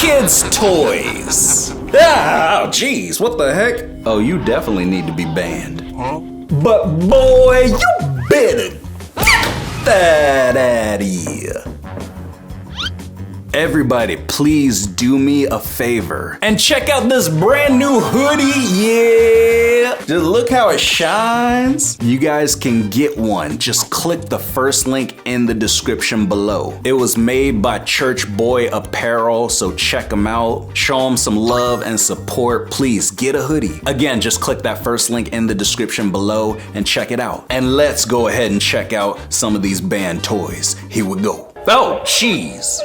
kids' toys. Ah, jeez, what the heck? Oh, you definitely need to be banned. Huh? But boy, you better that out of here. Everybody, please do me a favor and check out this brand new hoodie. Yeah, just look how it shines. You guys can get one. Just click the first link in the description below. It was made by Church Boy Apparel, so check them out. Show them some love and support. Please get a hoodie. Again, just click that first link in the description below and check it out. And let's go ahead and check out some of these band toys. Here we go. Oh, jeez.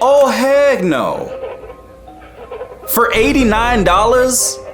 Oh, heck no. For $89?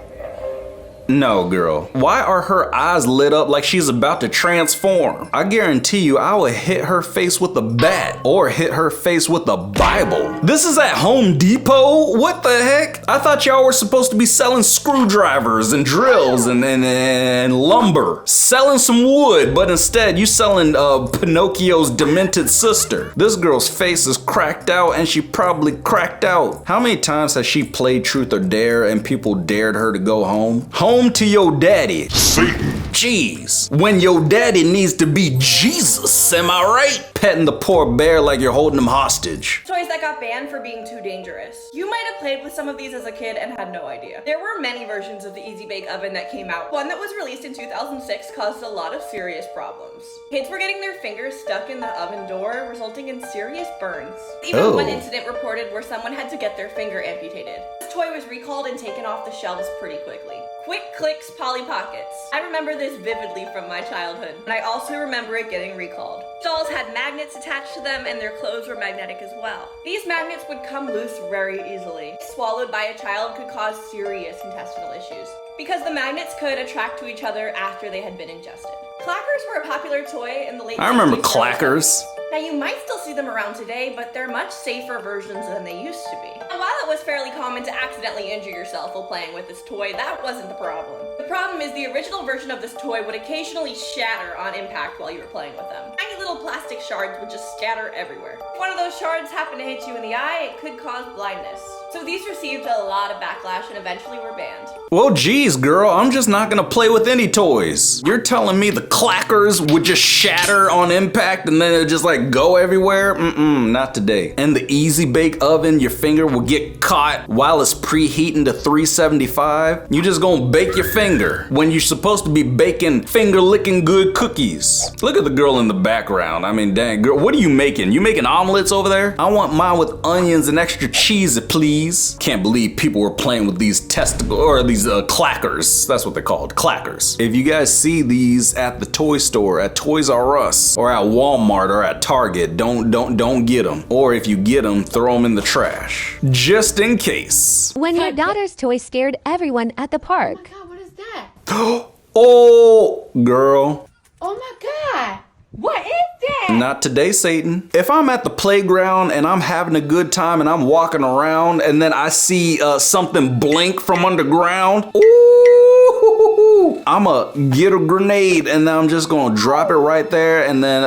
No, girl. Why are her eyes lit up like she's about to transform? I guarantee you I would hit her face with a bat or hit her face with a Bible. This is at Home Depot? What the heck? I thought y'all were supposed to be selling screwdrivers and drills and lumber. Selling some wood, but instead you selling Pinocchio's demented sister. This girl's face is cracked out and she probably cracked out. How many times has she played Truth or Dare and people dared her to go home? Home to your daddy. Satan. Jeez. When your daddy needs to be Jesus, am I right? Petting the poor bear like you're holding him hostage. Toys that got banned for being too dangerous. You might have played with some of these as a kid and had no idea. There were many versions of the Easy Bake Oven that came out. One that was released in 2006 caused a lot of serious problems. Kids were getting their fingers stuck in the oven door, resulting in serious burns. Even one incident reported where someone had to get their finger amputated. This toy was recalled and taken off the shelves pretty quickly. Quick Clicks Polly Pockets. I remember this vividly from my childhood, and I also remember it getting recalled. Dolls had magnets attached to them and their clothes were magnetic as well. These magnets would come loose very easily. Swallowed by a child could cause serious intestinal issues because the magnets could attract to each other after they had been ingested. Clackers were a popular toy in the late 60s. I remember clackers. Now you might still see them around today, but they're much safer versions than they used to be. And while it was fairly common to accidentally injure yourself while playing with this toy, that wasn't the problem. The problem is the original version of this toy would occasionally shatter on impact while you were playing with them. Tiny little plastic shards would just scatter everywhere. If one of those shards happened to hit you in the eye, it could cause blindness. So these received a lot of backlash and eventually were banned. Well, geez, girl, I'm just not gonna play with any toys. You're telling me the clackers would just shatter on impact and then it just like go everywhere? Not today. And the Easy Bake Oven, your finger will get caught while it's preheating to 375. You just gonna bake your finger when you're supposed to be baking finger licking good cookies. Look at the girl in the background. I mean, dang, girl, what are you making? You making omelets over there? I want mine with onions and extra cheese, please. Can't believe people were playing with these testicles or these clackers. That's what they're called, clackers. If you guys see these at the toy store, at Toys R Us, or at Walmart, or at Target, don't get them. Or if you get them, throw them in the trash, just in case. When your daughter's toy scared everyone at the park. Oh my God, what is that? Oh, girl. Oh my God, what is that? Not today, Satan. If I'm at the playground and I'm having a good time and I'm walking around and then I see something blink from underground, ooh, I'ma get a grenade and then I'm just gonna drop it right there and then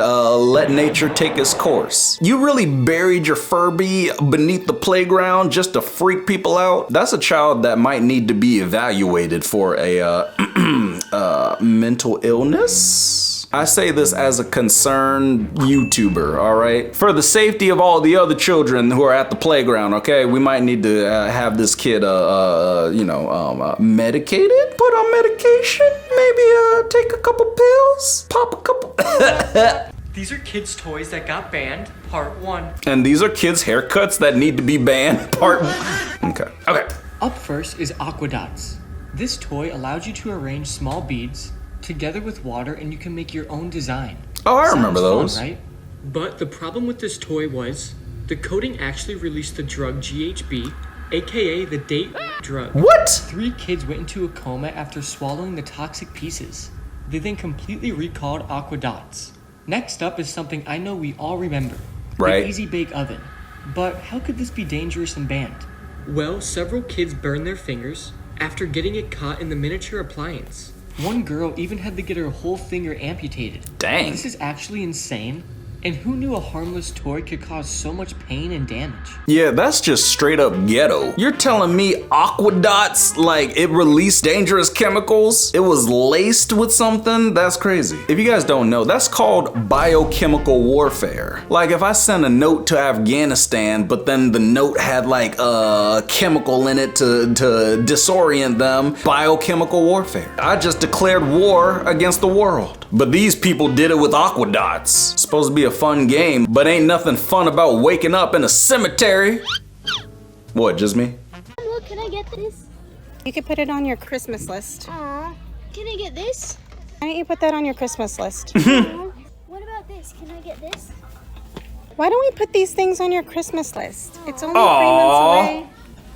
let nature take its course. You really buried your Furby beneath the playground just to freak people out? That's a child that might need to be evaluated for a mental illness. I say this as a concerned YouTuber, all right? For the safety of all the other children who are at the playground, okay? We might need to have this kid, medicated, put on medication, maybe take a couple pills, pop a couple. These are kids' toys that got banned, part 1. And these are kids' haircuts that need to be banned, part 1. Okay. Up first is Aquadots. This toy allows you to arrange small beads together with water and you can make your own design. Oh, I remember those. Fun, right? But the problem with this toy was the coating actually released the drug GHB, aka the date drug. What? 3 kids went into a coma after swallowing the toxic pieces. They then completely recalled Aquadots. Next up is something I know we all remember. Right. The Easy Bake Oven. But how could this be dangerous and banned? Well, several kids burned their fingers after getting it caught in the miniature appliance. One girl even had to get her whole finger amputated. Dang. This is actually insane, And who knew a harmless toy could cause so much pain and damage? Yeah, that's just straight up ghetto. You're telling me Aqua Dots, like it released dangerous chemicals? It was laced with something? That's crazy. If you guys don't know, that's called biochemical warfare. Like if I send a note to Afghanistan, but then the note had like a chemical in it to disorient them, biochemical warfare. I just declared war against the world. But these people did it with Aqua Dots. Supposed to be a fun game, but ain't nothing fun about waking up in a cemetery. What, just me? Look, can I get this? You could put it on your Christmas list. Aw. Can I get this? Why don't you put that on your Christmas list? Aw. What about this? Can I get this? Why don't we put these things on your Christmas list? It's only Aw. 3 months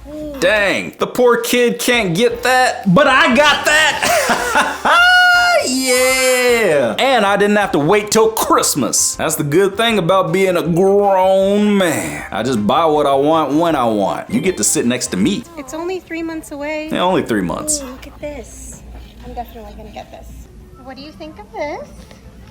away. Dang, the poor kid can't get that, but I got that. Yeah! And I didn't have to wait till Christmas. That's the good thing about being a grown man. I just buy what I want when I want. You get to sit next to me. It's only 3 months away. Yeah, only 3 months. Ooh, look at this. I'm definitely gonna get this. What do you think of this?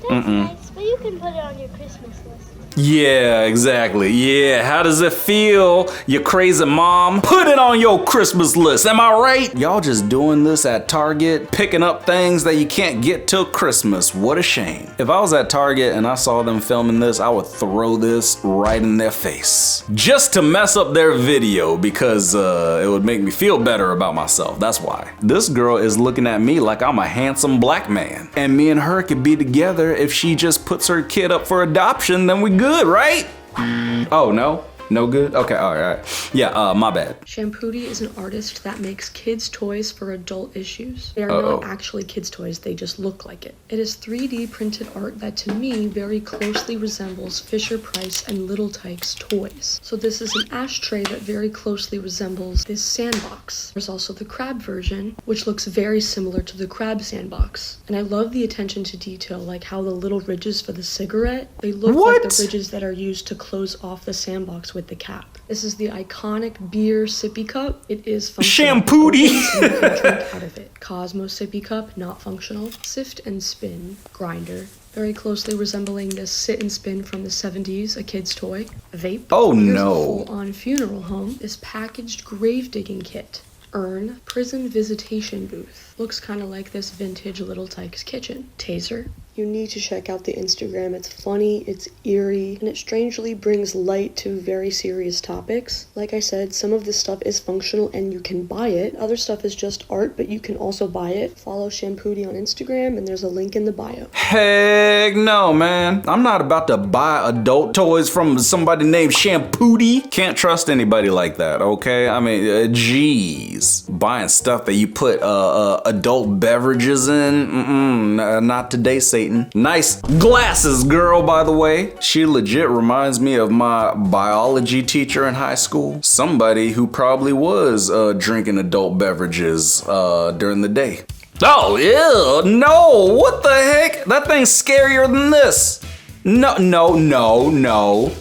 That's nice, but you can put it on your Christmas list. Yeah, exactly. Yeah, how does it feel, you crazy mom? Put it on your Christmas list, am I right? Y'all just doing this at Target, picking up things that you can't get till Christmas. What a shame. If I was at Target and I saw them filming this, I would throw this right in their face. Just to mess up their video because it would make me feel better about myself, that's why. This girl is looking at me like I'm a handsome black man. And me and her could be together if she just puts her kid up for adoption, then we good, right? Oh, no? No good? Okay, all right. Yeah, my bad. Shampooty is an artist that makes kids' toys for adult issues. They are not actually kids' toys, they just look like it. It is 3D printed art that to me very closely resembles Fisher-Price and Little Tikes toys. So this is an ashtray that very closely resembles this sandbox. There's also the crab version, which looks very similar to the crab sandbox. And I love the attention to detail, like how the little ridges for the cigarette, they look like the ridges that are used to close off the sandbox with the cap. This is the iconic beer sippy cup. It is functional. Shampooty! So you can drink out of it. Cosmo sippy cup, not functional. Sift and spin grinder. Very closely resembling this sit and spin from the 70s, a kid's toy. Vape. Oh Here's no. a full-on funeral home. This packaged grave digging kit. Urn, prison visitation booth. Looks kind of like this vintage Little Tikes kitchen. Taser. You need to check out the Instagram. It's funny, it's eerie, and it strangely brings light to very serious topics. Like I said, some of this stuff is functional and you can buy it. Other stuff is just art, but you can also buy it. Follow Shampooty on Instagram, and there's a link in the bio. Heck no, man. I'm not about to buy adult toys from somebody named Shampooty. Can't trust anybody like that, okay? I mean, geez. Buying stuff that you put adult beverages in? Not today, Satan. Nice glasses, girl, by the way. She legit reminds me of my biology teacher in high school. Somebody who probably was drinking adult beverages during the day. Oh, ew, no, what the heck? That thing's scarier than this. No.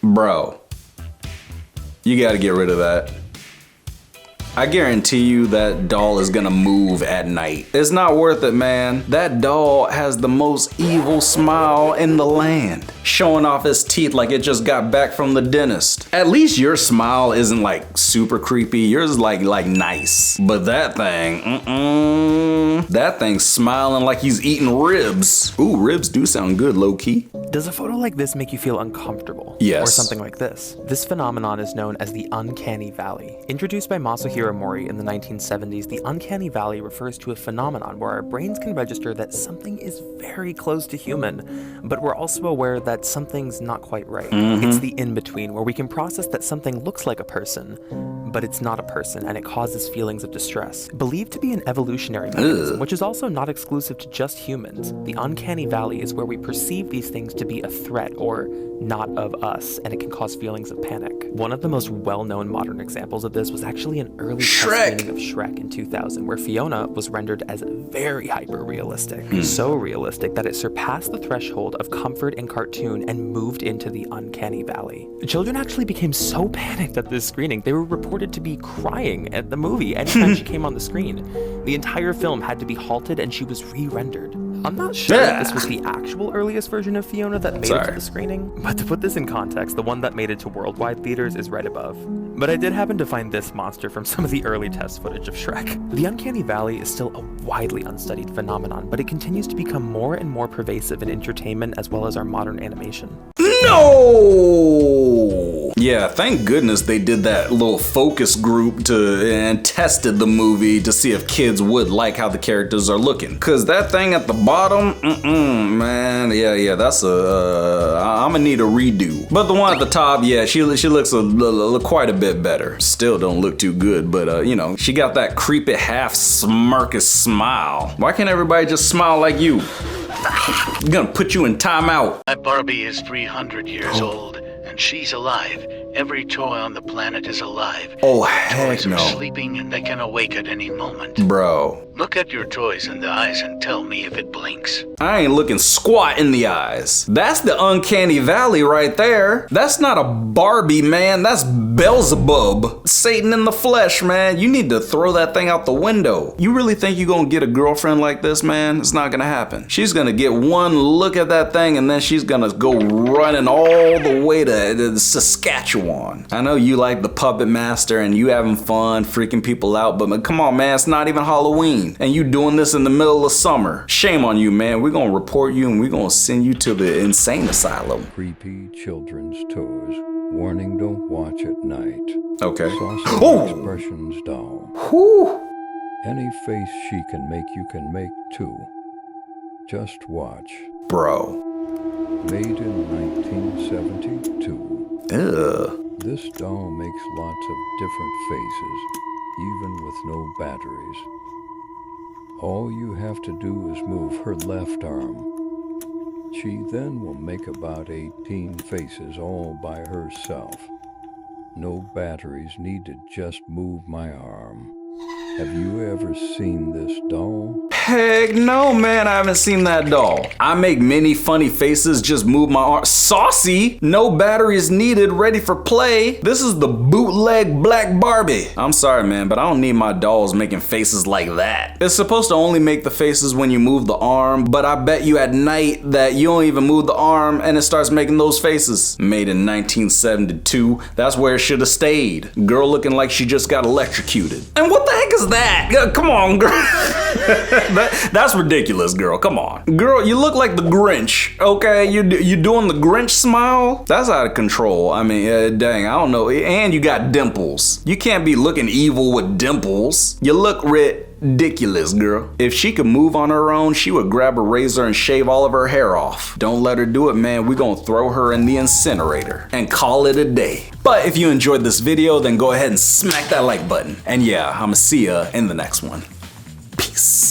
Bro, you gotta get rid of that. I guarantee you that doll is gonna move at night. It's not worth it, man. That doll has the most evil smile in the land. Showing off his teeth like it just got back from the dentist. At least your smile isn't like super creepy. Yours is like nice. But that thing, that thing's smiling like he's eating ribs. Ooh, ribs do sound good, low key. Does a photo like this make you feel uncomfortable? Yes. Or something like this? This phenomenon is known as the uncanny valley. Introduced by Masahiro Mori in the 1970s, the uncanny valley refers to a phenomenon where our brains can register that something is very close to human, but we're also aware that something's not quite right. It's the in-between, where we can process that something looks like a person, but it's not a person, and it causes feelings of distress. Believed to be an evolutionary mechanism, which is also not exclusive to just humans, the uncanny valley is where we perceive these things to be a threat or not of us, and it can cause feelings of panic. One of the most well-known modern examples of this was actually an early test screening of Shrek in 2000, where Fiona was rendered as very hyper-realistic. So realistic that it surpassed the threshold of comfort in cartoon and moved into the uncanny valley. Children actually became so panicked at this screening, they were reported to be crying at the movie anytime she came on the screen. The entire film had to be halted and she was re-rendered. I'm not sure if this was the actual earliest version of Fiona that made it to the screening, but to put this in context, the one that made it to worldwide theaters is right above. But I did happen to find this monster from some of the early test footage of Shrek. The uncanny valley is still a widely unstudied phenomenon, but it continues to become more and more pervasive in entertainment as well as our modern animation. No! Yeah, thank goodness they did that little focus group and tested the movie to see if kids would like how the characters are looking. Cause that thing at the bottom, man, yeah, that's I'ma need a redo. But the one at the top, yeah, she looks quite a bit better. Still don't look too good, but you know, she got that creepy half smirky smile. Why can't everybody just smile like you? I'm gonna put you in timeout. My Barbie is 300 years old, and she's alive. Every toy on the planet is alive. Oh, heck toys no. are sleeping and they can awake at any moment. Bro. Look at your toys in the eyes and tell me if it blinks. I ain't looking squat in the eyes. That's the uncanny valley right there. That's not a Barbie, man. That's Beelzebub. Satan in the flesh, man. You need to throw that thing out the window. You really think you're gonna get a girlfriend like this, man? It's not gonna happen. She's gonna get one look at that thing and then she's gonna go running all the way to Saskatchewan. I know you like the Puppet Master and you having fun freaking people out, but come on, man, it's not even Halloween. And you doing this in the middle of summer. Shame on you, man. We're gonna report you and we're gonna send you to the insane asylum. Creepy children's toys. Warning, don't watch at night. Okay. Saucy Expressions doll. Whew. Any face she can make too. Just watch. Bro. Made in 1972. Ugh. This doll makes lots of different faces, even with no batteries. All you have to do is move her left arm. She then will make about 18 faces all by herself. No batteries needed, just move my arm. Have you ever seen this doll? Heck no, man, I haven't seen that doll. I make many funny faces, just move my arm. Saucy, no batteries needed, ready for play. This is the bootleg Black Barbie. I'm sorry, man, but I don't need my dolls making faces like that. It's supposed to only make the faces when you move the arm, but I bet you at night that you don't even move the arm and it starts making those faces. Made in 1972, that's where it should have stayed. Girl looking like she just got electrocuted. And what the heck is that? Come on, girl. That's ridiculous, girl. Come on. Girl, you look like the Grinch, okay? You doing the Grinch smile? That's out of control. I mean, dang, I don't know. And you got dimples. You can't be looking evil with dimples. You look ridiculous, girl. If she could move on her own, she would grab a razor and shave all of her hair off. Don't let her do it, man. We're gonna throw her in the incinerator and call it a day. But if you enjoyed this video, then go ahead and smack that like button. And yeah, I'ma see ya in the next one. Peace.